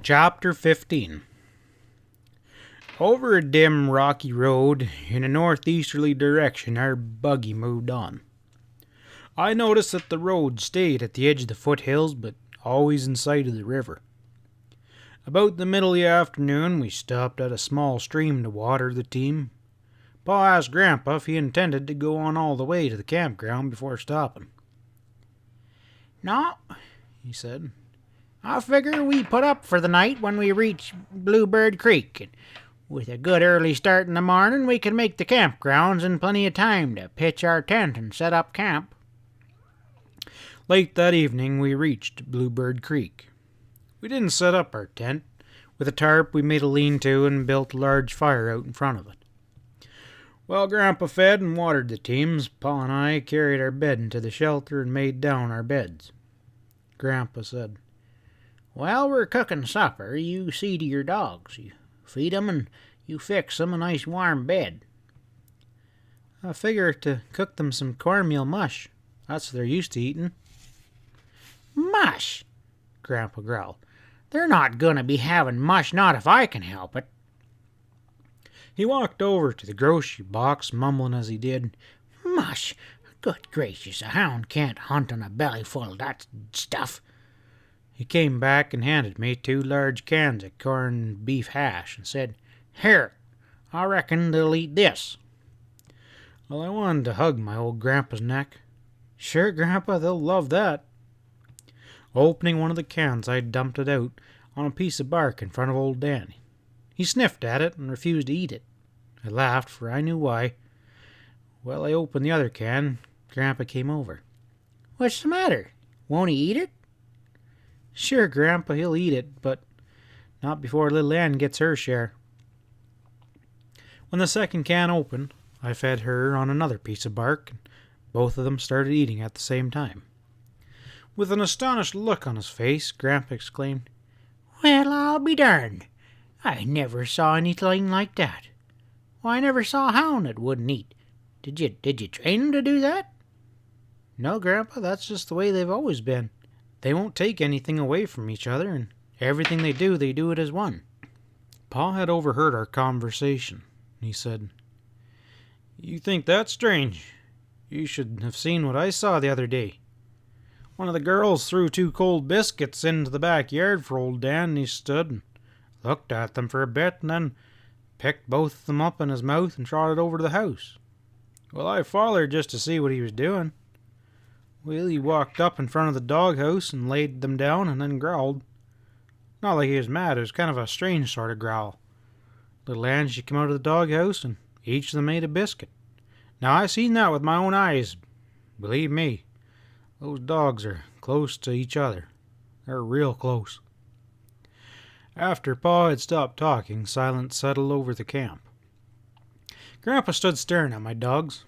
Chapter 15. Over a dim, rocky road in a northeasterly direction, our buggy moved on. I noticed that the road stayed at the edge of the foothills, but always in sight of the river. About the middle of the afternoon, we stopped at a small stream to water the team. Pa asked Grandpa if he intended to go on all the way to the campground before stopping. "No," he said. "I figure we put up for the night when we reach Bluebird Creek. And with a good early start in the morning, we can make the campgrounds in plenty of time to pitch our tent and set up camp." Late that evening, we reached Bluebird Creek. We didn't set up our tent. With a tarp, we made a lean-to and built a large fire out in front of it. While Grandpa fed and watered the teams, Pa and I carried our bedding to the shelter and made down our beds. Grandpa said, "While we're cooking supper, you see to your dogs. You feed 'em and you fix 'em a nice warm bed." "I figure to cook them some cornmeal mush. That's what they're used to eating." "Mush!" Grandpa growled. "They're not going to be having mush, not if I can help it." He walked over to the grocery box, mumbling as he did, "Mush! Good gracious, a hound can't hunt on a belly full of that stuff." He came back and handed me 2 large cans of corned beef hash and said, "Here, I reckon they'll eat this." Well, I wanted to hug my old grandpa's neck. "Sure, Grandpa, they'll love that." Opening one of the cans, I dumped it out on a piece of bark in front of old Danny. He sniffed at it and refused to eat it. I laughed, for I knew why. Well, I opened the other can. Grandpa came over. "What's the matter? Won't he eat it?" "Sure, Grandpa, he'll eat it, but not before little Ann gets her share." When the second can opened, I fed her on another piece of bark, and both of them started eating at the same time. With an astonished look on his face, Grandpa exclaimed, "Well, I'll be darned. I never saw anything like that. Why, I never saw a hound that wouldn't eat. Did you train him to do that?" "No, Grandpa, that's just the way they've always been. They won't take anything away from each other, and everything they do it as one." Pa had overheard our conversation. He said, "You think that's strange? You should have seen what I saw the other day. One of the girls threw 2 cold biscuits into the backyard for old Dan, and he stood and looked at them for a bit, and then picked both of them up in his mouth and trotted over to the house. Well, I followed just to see what he was doing. Well, he walked up in front of the doghouse and laid them down and then growled. Not like he was mad, it was kind of a strange sort of growl. Little Ann, she came out of the doghouse, and each of them ate a biscuit. Now, I seen that with my own eyes. Believe me, those dogs are close to each other. They're real close." After Pa had stopped talking, silence settled over the camp. Grandpa stood staring at my dogs.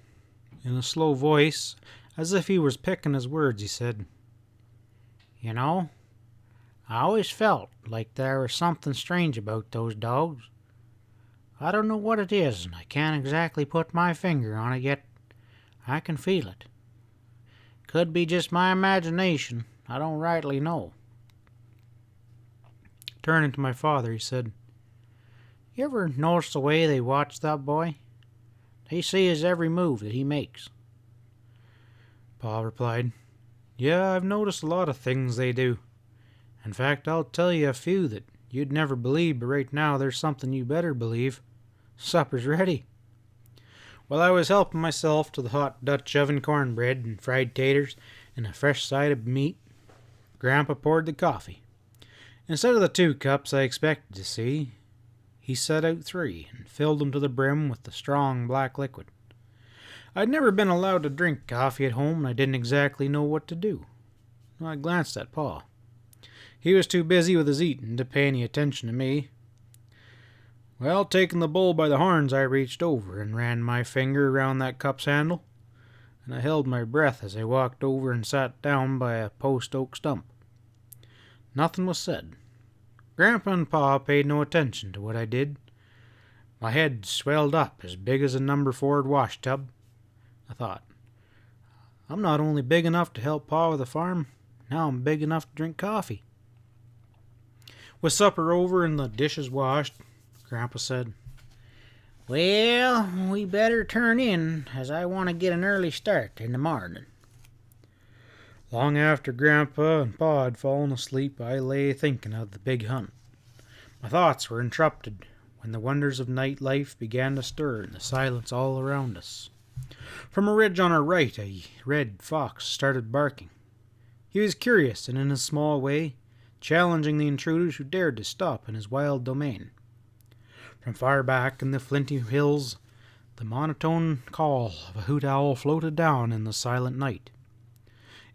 In a slow voice, as if he was picking his words, he said, "You know, I always felt like there was something strange about those dogs. I don't know what it is, and I can't exactly put my finger on it yet. I can feel it. Could be just my imagination. I don't rightly know." Turning to my father, he said, "You ever notice the way they watch that boy? They see his every move that he makes." Pa replied, "Yeah, I've noticed a lot of things they do. In fact, I'll tell you a few that you'd never believe, but right now there's something you better believe. Supper's ready." While I was helping myself to the hot Dutch oven cornbread and fried taters and a fresh side of meat, Grandpa poured the coffee. Instead of the 2 cups I expected to see, he set out 3 and filled them to the brim with the strong black liquid. I'd never been allowed to drink coffee at home, and I didn't exactly know what to do. I glanced at Pa. He was too busy with his eating to pay any attention to me. Well, taking the bull by the horns, I reached over and ran my finger around that cup's handle, and I held my breath as I walked over and sat down by a post oak stump. Nothing was said. Grandpa and Pa paid no attention to what I did. My head swelled up as big as a number 4 wash tub. I thought, I'm not only big enough to help Pa with the farm, now I'm big enough to drink coffee. With supper over and the dishes washed, Grandpa said, Well, we better turn in, as I want to get an early start in the morning. Long after Grandpa and Pa had fallen asleep, I lay thinking of the big hunt. My thoughts were interrupted when the wonders of night life began to stir in the silence all around us. From a ridge on our right, a red fox started barking. He was curious and, in his small way, challenging the intruders who dared to stop in his wild domain. From far back in the flinty hills, the monotone call of a hoot owl floated down in the silent night.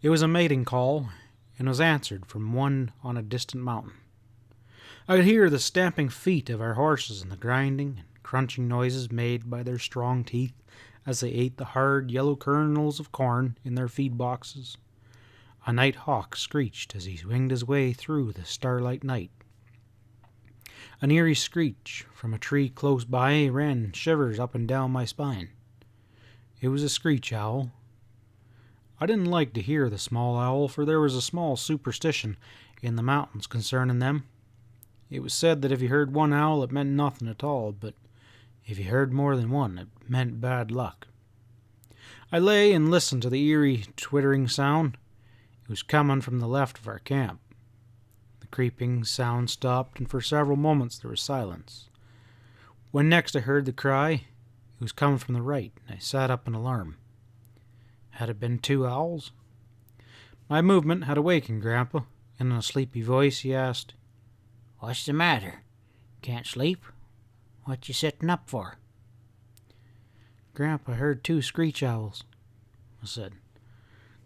It was a mating call, and was answered from one on a distant mountain. I could hear the stamping feet of our horses and the grinding and crunching noises made by their strong teeth as they ate the hard yellow kernels of corn in their feed boxes. A night hawk screeched as he winged his way through the starlight night. An eerie screech from a tree close by ran shivers up and down my spine. It was a screech owl. I didn't like to hear the small owl, for there was a small superstition in the mountains concerning them. It was said that if you heard one owl, it meant nothing at all, but if you heard more than one, it meant bad luck. I lay and listened to the eerie twittering sound. It was coming from the left of our camp. The creeping sound stopped, and for several moments there was silence. When next I heard the cry, it was coming from the right, and I sat up in alarm. Had it been two owls? My movement had awakened Grandpa, and in a sleepy voice he asked, What's the matter? Can't sleep? What you sitting up for? Grandpa, I heard two screech owls, I said.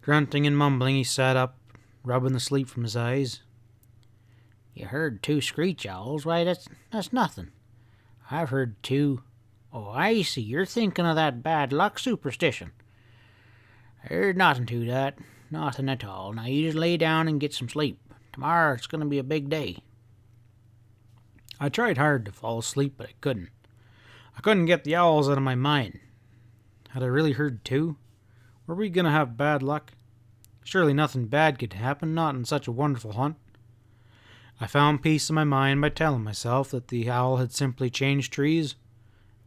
Grunting and mumbling, he sat up, rubbing the sleep from his eyes. You heard two screech owls? Why, that's nothing. I've heard two... Oh, I see. You're thinking of that bad luck superstition. There's nothing to that. Nothing at all. Now you just lay down and get some sleep. Tomorrow it's going to be a big day. I tried hard to fall asleep, but I couldn't. I couldn't get the owls out of my mind. Had I really heard two? Were we going to have bad luck? Surely nothing bad could happen, not in such a wonderful hunt. I found peace in my mind by telling myself that the owl had simply changed trees.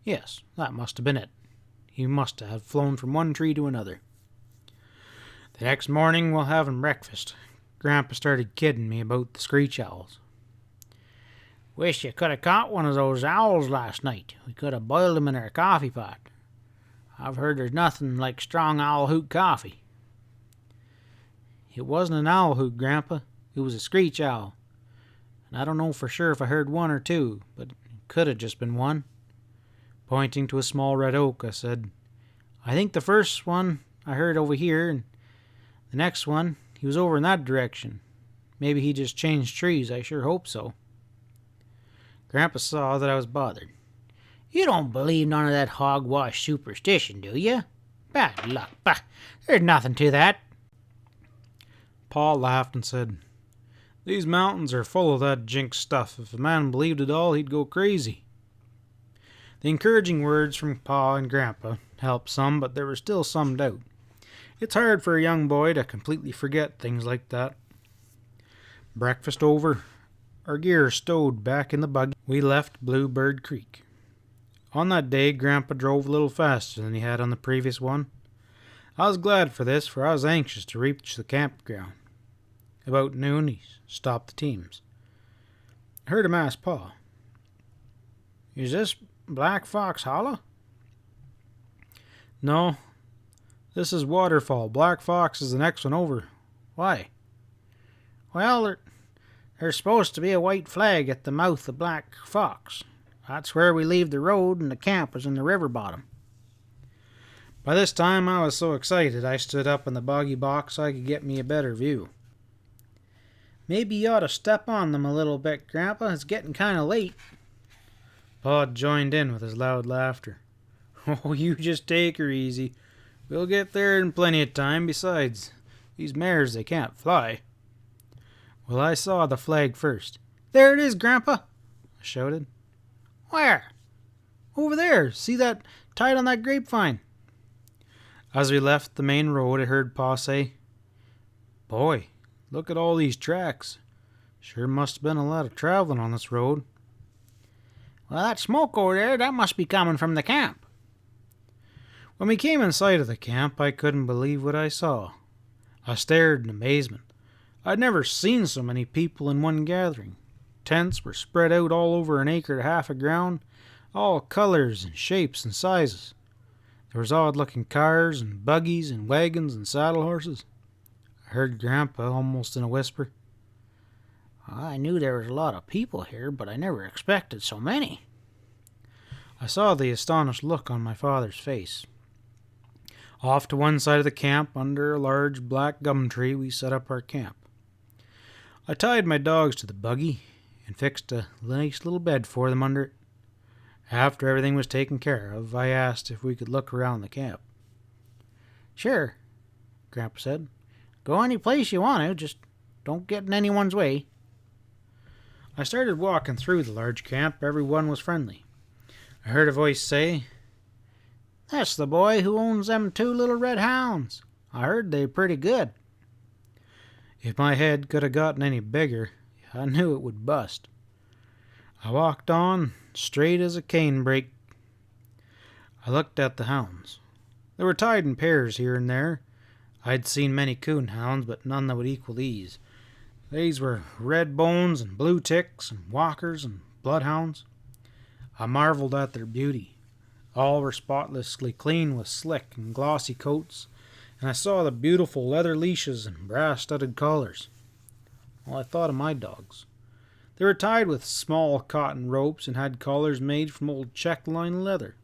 Yes, that must have been it. He must have flown from one tree to another. The next morning, while having breakfast, Grandpa started kidding me about the screech owls. Wish you could have caught one of those owls last night. We could have boiled them in our coffee pot. I've heard there's nothing like strong owl hoot coffee. It wasn't an owl hoot, Grandpa. It was a screech owl. And I don't know for sure if I heard one or two, but it could have just been one. Pointing to a small red oak, I said, I think the first one I heard over here, and the next one, he was over in that direction. Maybe he just changed trees. I sure hope so. Grandpa saw that I was bothered. You don't believe none of that hogwash superstition, do you? Bad luck. Bah, there's nothing to that. Pa laughed and said, These mountains are full of that jinx stuff. If a man believed it all, he'd go crazy. The encouraging words from Pa and Grandpa helped some, but there was still some doubt. It's hard for a young boy to completely forget things like that. Breakfast over, our gear stowed back in the buggy, we left Bluebird Creek. On that day, Grandpa drove a little faster than he had on the previous one. I was glad for this, for I was anxious to reach the campground. About noon, he stopped the teams. I heard him ask Pa, Is this Black Fox Hollow? No, this is Waterfall. Black Fox is the next one over. Why? Well, there's supposed to be a white flag at the mouth of Black Fox. That's where we leave the road, and the camp is in the river bottom. By this time, I was so excited I stood up in the boggy box so I could get me a better view. Maybe you ought to step on them a little bit, Grandpa. It's getting kind of late. Pa joined in with his loud laughter. Oh, you just take her easy. We'll get there in plenty of time. Besides, these mares, they can't fly. Well, I saw the flag first. There it is, Grandpa, I shouted. Where? Over there. See that tied on that grapevine? As we left the main road, I heard Pa say, Boy, look at all these tracks. Sure must have been a lot of traveling on this road. Well, that smoke over there, that must be coming from the camp. When we came in sight of the camp, I couldn't believe what I saw. I stared in amazement. I'd never seen so many people in one gathering. Tents were spread out all over an acre and a half of ground, all colors and shapes and sizes. There was odd-looking cars and buggies and wagons and saddle horses. I heard Grandpa almost in a whisper. I knew there was a lot of people here, but I never expected so many. I saw the astonished look on my father's face. Off to one side of the camp, under a large black gum tree, we set up our camp. I tied my dogs to the buggy and fixed a nice little bed for them under it. After everything was taken care of, I asked if we could look around the camp. Sure, Grandpa said. Go any place you want to, just don't get in anyone's way. I started walking through the large camp. Everyone was friendly. I heard a voice say, "That's the boy who owns them 2 little red hounds. I heard they're pretty good." If my head could have gotten any bigger, I knew it would bust. I walked on, straight as a cane brake. I looked at the hounds. They were tied in pairs here and there. I'd seen many coon hounds, but none that would equal these. These were red bones and blue ticks and walkers and bloodhounds. I marveled at their beauty. All were spotlessly clean with slick and glossy coats, and I saw the beautiful leather leashes and brass-studded collars. Well, I thought of my dogs. They were tied with small cotton ropes and had collars made from old check-line leather.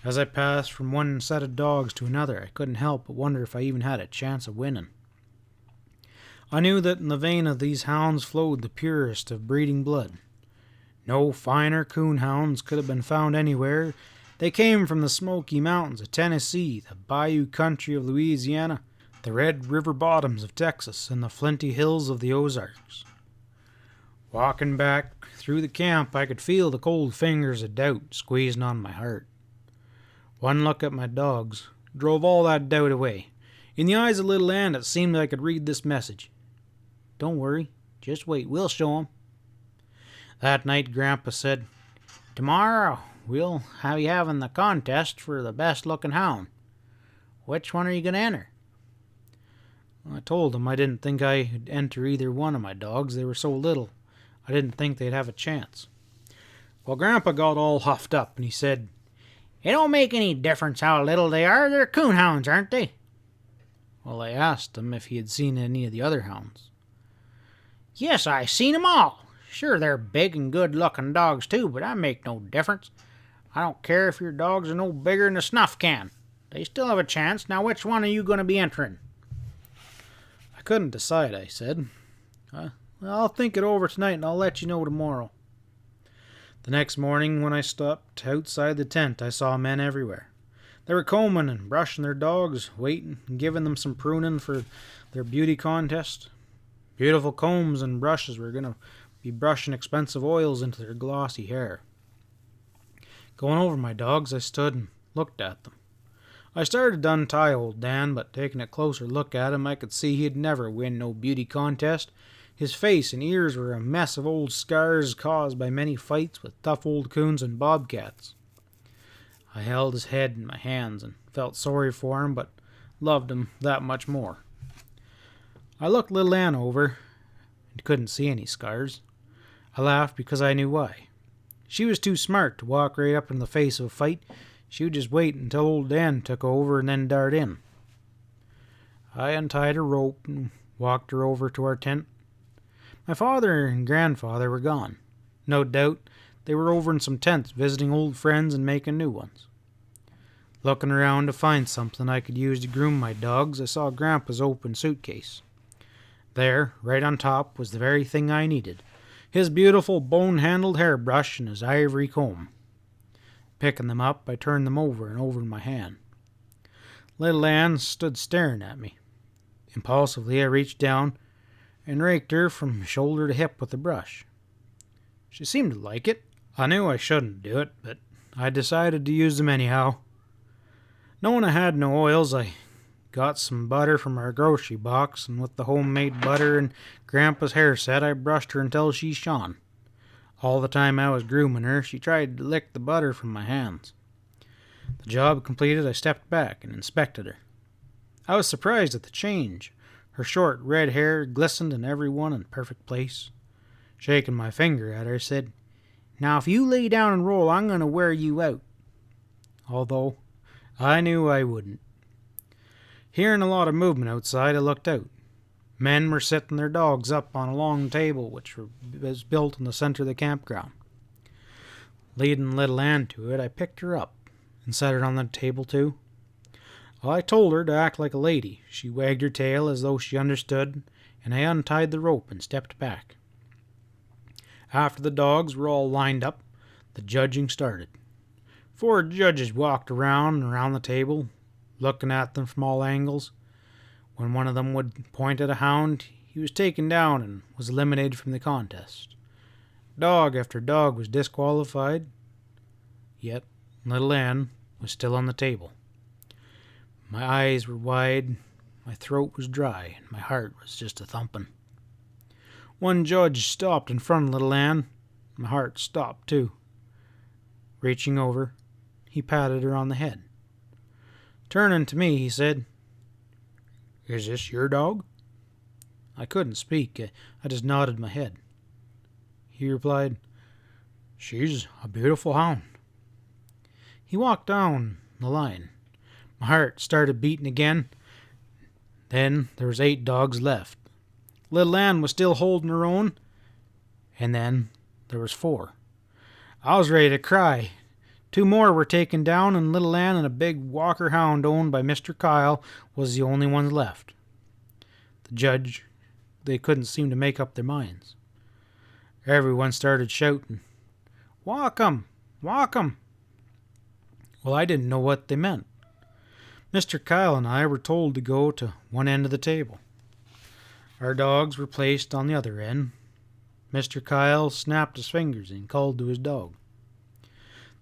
As I passed from one set of dogs to another, I couldn't help but wonder if I even had a chance of winning. I knew that in the vein of these hounds flowed the purest of breeding blood. No finer coon hounds could have been found anywhere. They came from the Smoky Mountains of Tennessee, the bayou country of Louisiana, the red river bottoms of Texas, and the flinty hills of the Ozarks. Walking back through the camp, I could feel the cold fingers of doubt squeezing on my heart. One look at my dogs drove all that doubt away. In the eyes of little Ann, it seemed I could read this message. "Don't worry, just wait, we'll show 'em." That night, Grandpa said, "Tomorrow we'll have you having the contest for the best-looking hound. Which one are you going to enter?" I told him I didn't think I could enter either one of my dogs. They were so little, I didn't think they'd have a chance. Well, Grandpa got all huffed up, and he said, "It don't make any difference how little they are. They're coon hounds, aren't they?" Well, I asked him if he had seen any of the other hounds. "Yes, I seen 'em all. Sure, they're big and good-looking dogs, too, but that make no difference. I don't care if your dogs are no bigger than a snuff can. They still have a chance. Now, which one are you going to be entering?" I couldn't decide, I said. I'll think it over tonight, and I'll let you know tomorrow." The next morning, when I stopped outside the tent, I saw men everywhere. They were combing and brushing their dogs, waiting and giving them some pruning for their beauty contest. Beautiful combs and brushes were going to be brushing expensive oils into their glossy hair. Going over my dogs, I stood and looked at them. I started to untie old Dan, but taking a closer look at him, I could see he'd never win no beauty contest. His face and ears were a mess of old scars caused by many fights with tough old coons and bobcats. I held his head in my hands and felt sorry for him, but loved him that much more. I looked little Ann over and couldn't see any scars. I laughed because I knew why. She was too smart to walk right up in the face of a fight. She would just wait until old Dan took over and then dart in. I untied her rope and walked her over to our tent. My father and grandfather were gone. No doubt they were over in some tents visiting old friends and making new ones. Looking around to find something I could use to groom my dogs, I saw Grandpa's open suitcase. There, right on top, was the very thing I needed. His beautiful bone-handled hairbrush and his ivory comb. Picking them up, I turned them over and over in my hand. Little Ann stood staring at me. Impulsively, I reached down and raked her from shoulder to hip with the brush. She seemed to like it. I knew I shouldn't do it, but I decided to use them anyhow. Knowing I had no oils, I got some butter from our grocery box, and with the homemade butter and Grandpa's hair set, I brushed her until she shone. All the time I was grooming her, she tried to lick the butter from my hands. The job completed, I stepped back and inspected her. I was surprised at the change. Her short red hair glistened and every one in perfect place. Shaking my finger at her, I said, "Now if you lay down and roll, I'm going to wear you out." Although I knew I wouldn't. Hearing a lot of movement outside, I looked out. Men were setting their dogs up on a long table which was built in the center of the campground. Leading little Ann to it, I picked her up and set her on the table too. I told her to act like a lady. She wagged her tail as though she understood, and I untied the rope and stepped back. After the dogs were all lined up, the judging started. 4 judges walked around and around the table, looking at them from all angles. When one of them would point at a hound, he was taken down and was eliminated from the contest. Dog after dog was disqualified, yet little Ann was still on the table. My eyes were wide, my throat was dry, and my heart was just a thumping. One judge stopped in front of little Ann. My heart stopped too. Reaching over, he patted her on the head. Turning to me, he said, "Is this your dog?" I couldn't speak. I just nodded my head. He replied, "She's a beautiful hound." He walked down the line. My heart started beating again. Then there was 8 dogs left. Little Ann was still holding her own. And then there was 4. I was ready to cry. 2 more were taken down, and little Ann and a big Walker hound owned by Mr. Kyle was the only ones left. The judge, they couldn't seem to make up their minds. Everyone started shouting, "Walk 'em! Walk 'em!" Well, I didn't know what they meant. Mr. Kyle and I were told to go to one end of the table. Our dogs were placed on the other end. Mr. Kyle snapped his fingers and called to his dog.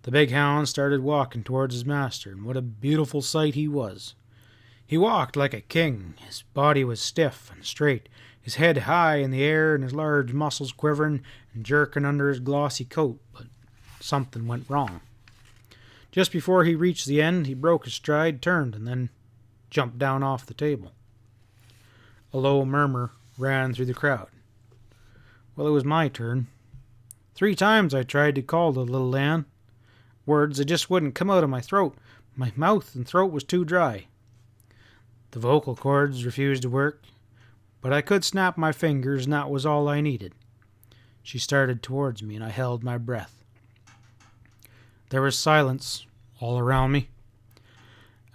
The big hound started walking towards his master, and what a beautiful sight he was. He walked like a king. His body was stiff and straight, his head high in the air, and his large muscles quivering and jerking under his glossy coat, but something went wrong. Just before he reached the end, he broke his stride, turned, and then jumped down off the table. A low murmur ran through the crowd. Well, it was my turn. 3 times I tried to call to little Ann. Words that just wouldn't come out of my throat. My mouth and throat was too dry. The vocal cords refused to work, but I could snap my fingers, and that was all I needed. She started towards me, and I held my breath. There was silence all around me.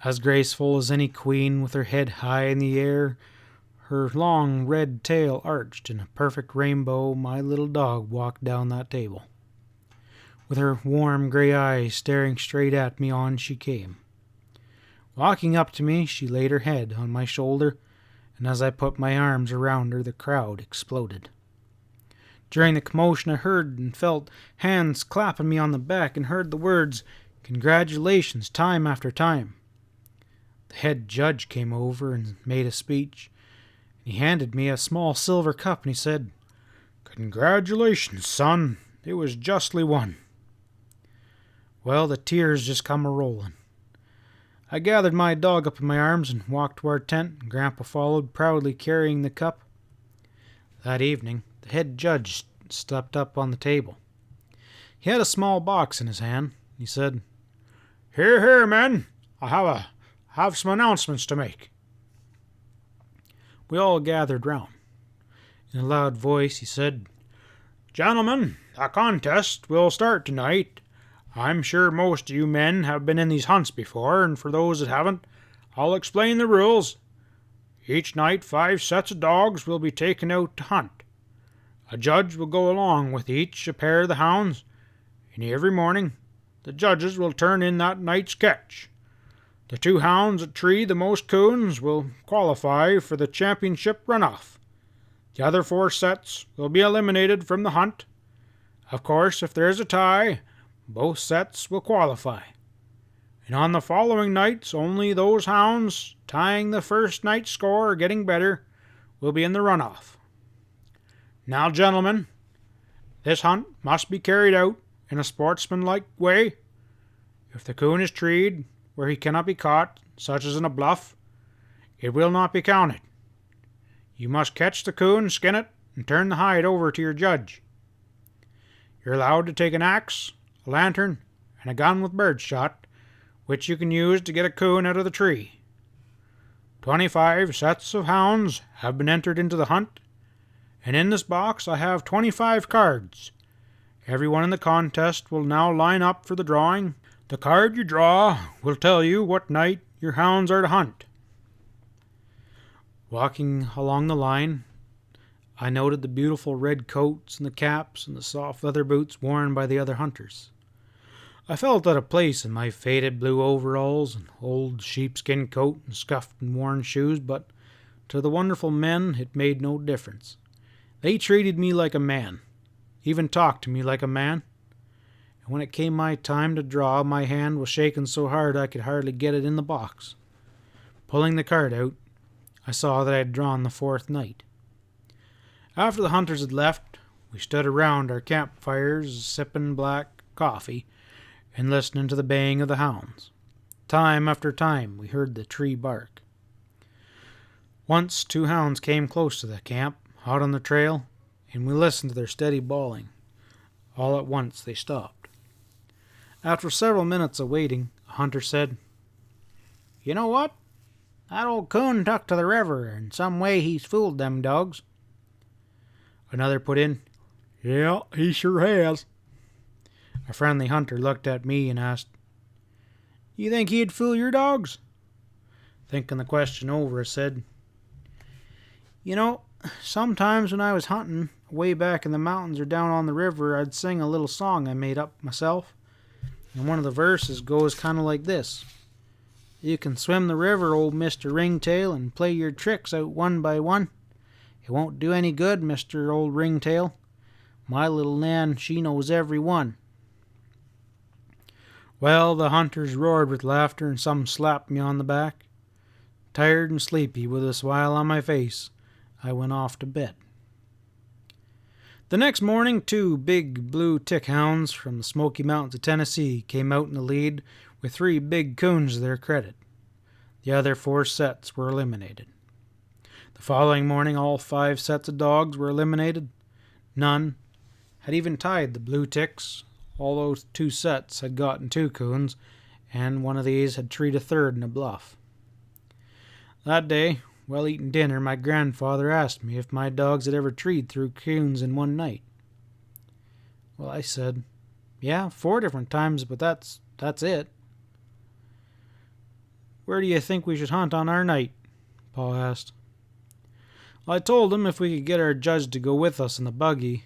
As graceful as any queen, with her head high in the air, her long red tail arched in a perfect rainbow, my little dog walked down that table. With her warm gray eyes staring straight at me, on she came. Walking up to me, she laid her head on my shoulder, and as I put my arms around her, the crowd exploded. During the commotion, I heard and felt hands clapping me on the back, and heard the words, "Congratulations," time after time. The head judge came over and made a speech. He handed me a small silver cup, and he said, "Congratulations, son. It was justly won." Well, the tears just come a-rolling. I gathered my dog up in my arms and walked to our tent, and Grandpa followed, proudly carrying the cup. That evening, the head judge stepped up on the table. He had a small box in his hand. He said, "Here, here, men. I have some announcements to make." We all gathered round. In a loud voice, he said, "Gentlemen, the contest will start tonight. I'm sure most of you men have been in these hunts before, and for those that haven't, I'll explain the rules. Each night 5 sets of dogs will be taken out to hunt. A judge will go along with each a pair of the hounds, and every morning the judges will turn in that night's catch. The 2 hounds that tree the most coons will qualify for the championship runoff. The other 4 sets will be eliminated from the hunt. Of course, if there is a tie, both sets will qualify. And on the following nights, only those hounds tying the first night's score or getting better will be in the runoff. Now, gentlemen, this hunt must be carried out in a sportsmanlike way. If the coon is treed where he cannot be caught, such as in a bluff, it will not be counted. You must catch the coon, skin it, and turn the hide over to your judge. You're allowed to take an axe, a lantern, and a gun with bird shot, which you can use to get a coon out of the tree. 25 sets of hounds have been entered into the hunt, and in this box I have 25 cards. Everyone in the contest will now line up for the drawing. The card you draw will tell you what night your hounds are to hunt. Walking along the line, I noted the beautiful red coats and the caps and the soft leather boots worn by the other hunters. I felt out of place in my faded blue overalls and old sheepskin coat and scuffed and worn shoes, but to the wonderful men it made no difference. They treated me like a man, even talked to me like a man. And when it came my time to draw, my hand was shaking so hard I could hardly get it in the box. Pulling the card out, I saw that I had drawn the 4th night. After the hunters had left, we stood around our campfires, sipping black coffee and listening to the baying of the hounds. Time after time we heard the tree bark. Once 2 hounds came close to the camp, out on the trail, and we listened to their steady bawling. All at once they stopped. After several minutes of waiting, a hunter said, "You know what? That old coon tucked to the river, and some way he's fooled them dogs." Another put in, "Yeah, he sure has." A friendly hunter looked at me and asked, "You think he'd fool your dogs?" Thinking the question over, I said, "You know, sometimes when I was hunting, way back in the mountains or down on the river, I'd sing a little song I made up myself. And one of the verses goes kind of like this. You can swim the river, old Mr. Ringtail, and play your tricks out one by one. It won't do any good, Mr. Old Ringtail. My little Nan, she knows every one." Well, the hunters roared with laughter, and some slapped me on the back. Tired and sleepy, with a smile on my face, I went off to bed. The next morning, 2 big blue tick hounds from the Smoky Mountains of Tennessee came out in the lead with 3 big coons to their credit. The other 4 sets were eliminated. The following morning, all 5 sets of dogs were eliminated. None had even tied the blue ticks. All those 2 sets had gotten 2 coons, and one of these had treed a third in a bluff. That day, while eating dinner, my grandfather asked me if my dogs had ever treed through coons in one night. Well, I said, "Yeah, 4 different times, but that's it." "Where do you think we should hunt on our night?" Pa asked. Well, I told him if we could get our judge to go with us in the buggy,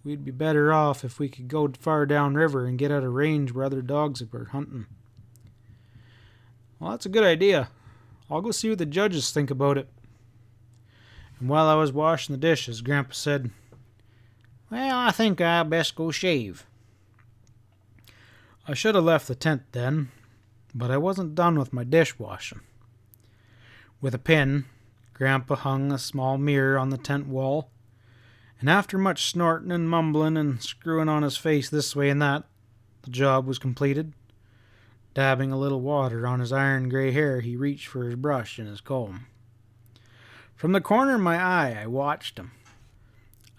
we'd be better off if we could go far downriver and get out of range where other dogs were hunting. "Well, that's a good idea. I'll go see what the judges think about it." And while I was washing the dishes, Grandpa said, "Well, I think I'll best go shave." I should have left the tent then, but I wasn't done with my dishwashing. With a pin, Grandpa hung a small mirror on the tent wall, and after much snorting and mumbling and screwing on his face this way and that, the job was completed. Dabbing a little water on his iron gray hair, he reached for his brush and his comb. From the corner of my eye, I watched him.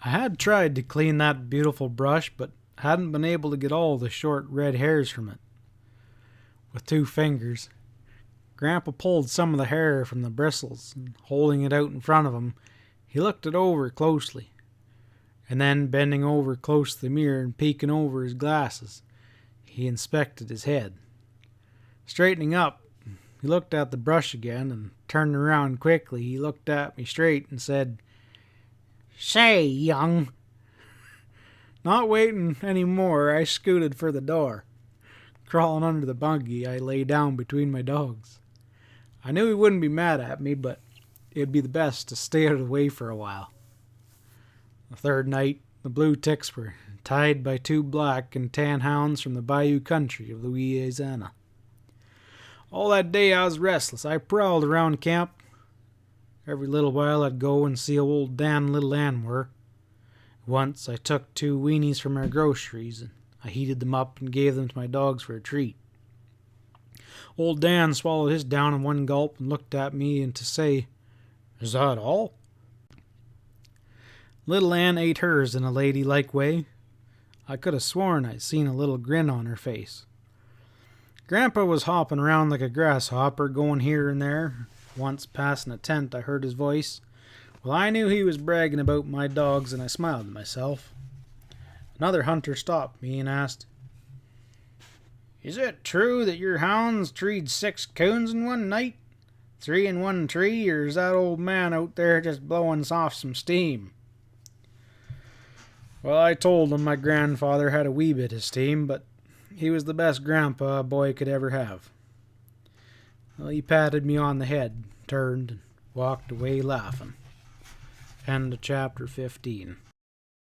I had tried to clean that beautiful brush, but hadn't been able to get all the short red hairs from it. With 2 fingers, Grandpa pulled some of the hair from the bristles, and holding it out in front of him, he looked it over closely. And then, bending over close to the mirror and peeking over his glasses, he inspected his head. Straightening up, he looked at the brush again, and turning around quickly, he looked at me straight and said, "Say, young." Not waiting any more, I scooted for the door. Crawling under the buggy, I lay down between my dogs. I knew he wouldn't be mad at me, but it'd be the best to stay out of the way for a while. The 3rd night, the blue ticks were tied by 2 black and tan hounds from the bayou country of Louisiana. All that day I was restless. I prowled around camp. Every little while I'd go and see how old Dan and little Ann were. Once I took 2 weenies from our groceries, and I heated them up and gave them to my dogs for a treat. Old Dan swallowed his down in one gulp and looked at me and to say, "Is that all?" Little Ann ate hers in a ladylike way. I could have sworn I'd seen a little grin on her face. Grandpa was hopping around like a grasshopper, going here and there. Once passing a tent, I heard his voice. Well, I knew he was bragging about my dogs, and I smiled to myself. Another hunter stopped me and asked, "Is it true that your hounds treed 6 coons in one night? 3 in one tree, or is that old man out there just blowing off some steam?" Well, I told him my grandfather had a wee bit of steam, but he was the best grandpa a boy could ever have. Well, he patted me on the head, turned, and walked away laughing. End of chapter 15.